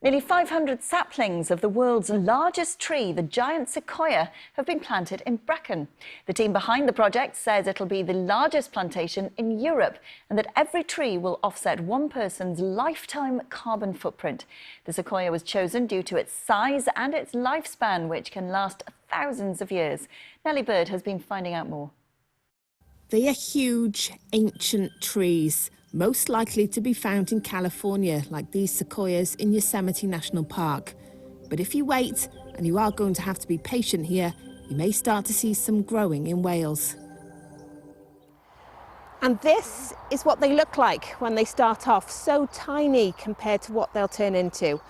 Nearly 500 saplings of the world's largest tree, the giant Sequoia, have been planted in Brecon. The team behind the project says it'll be the largest plantation in Europe and that every tree will offset one person's lifetime carbon footprint. The Sequoia was chosen due to its size and its lifespan, which can last thousands of years. Nelli Bird has been finding out more. They are huge, ancient trees, most likely to be found in California, like these sequoias in Yosemite National Park. But if you wait, and you are going to have to be patient here, you may start to see some growing in Wales. And this is what they look like when they start off, so tiny compared to what they'll turn into.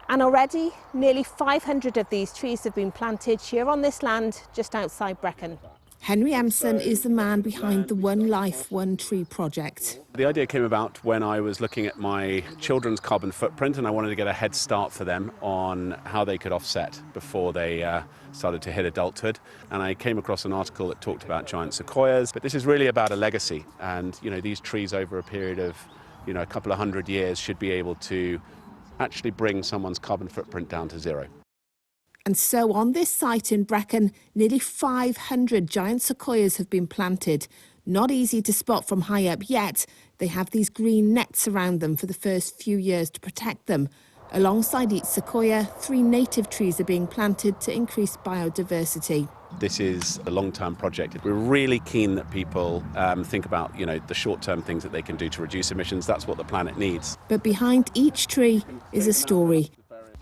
And already, nearly 500 of these trees have been planted here on this land just outside Brecon. Henry Emson is the man behind the One Life, One Tree project. The idea came about when I was looking at my children's carbon footprint, and I wanted to get a head start for them on how they could offset before they started to hit adulthood. And I came across an article that talked about giant sequoias, but this is really about a legacy. And these trees over a period of a couple of hundred years should be able to actually bring someone's carbon footprint down to zero. And so on this site in Brecon, nearly 500 giant sequoias have been planted. Not easy to spot from high up yet. They have these green nets around them for the first few years to protect them. Alongside each sequoia, 3 native trees are being planted to increase biodiversity. This is a long-term project. We're really keen that people think about, the short-term things that they can do to reduce emissions. That's what the planet needs. But behind each tree is a story.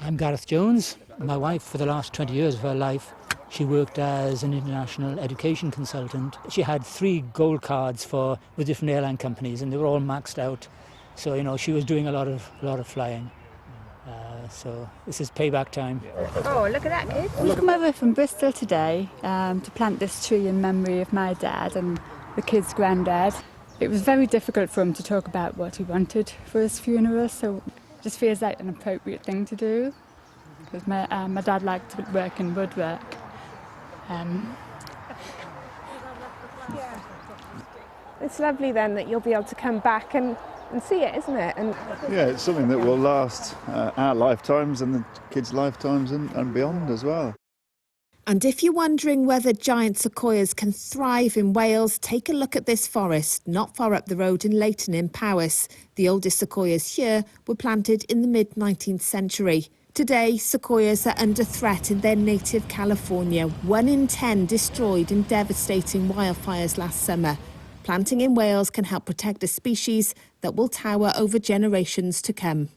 I'm Gareth Jones. My wife, for the last 20 years of her life, she worked as an international education consultant. She had 3 gold cards with different airline companies, and they were all maxed out. So, she was doing a lot of flying. So this is payback time. Oh, look at that, kid. We've come over from Bristol today to plant this tree in memory of my dad and the kid's granddad. It was very difficult for him to talk about what he wanted for his funeral, so it just feels like an appropriate thing to do. Because my dad liked to work in woodwork. It's lovely then that you'll be able to come back and see it, isn't it? Yeah, it's something that will last our lifetimes and the kids' lifetimes and beyond as well. And if you're wondering whether giant sequoias can thrive in Wales, take a look at this forest, not far up the road in Leighton in Powys. The oldest sequoias here were planted in the mid-19th century. Today, sequoias are under threat in their native California. 1 in 10 destroyed in devastating wildfires last summer. Planting in Wales can help protect a species that will tower over generations to come.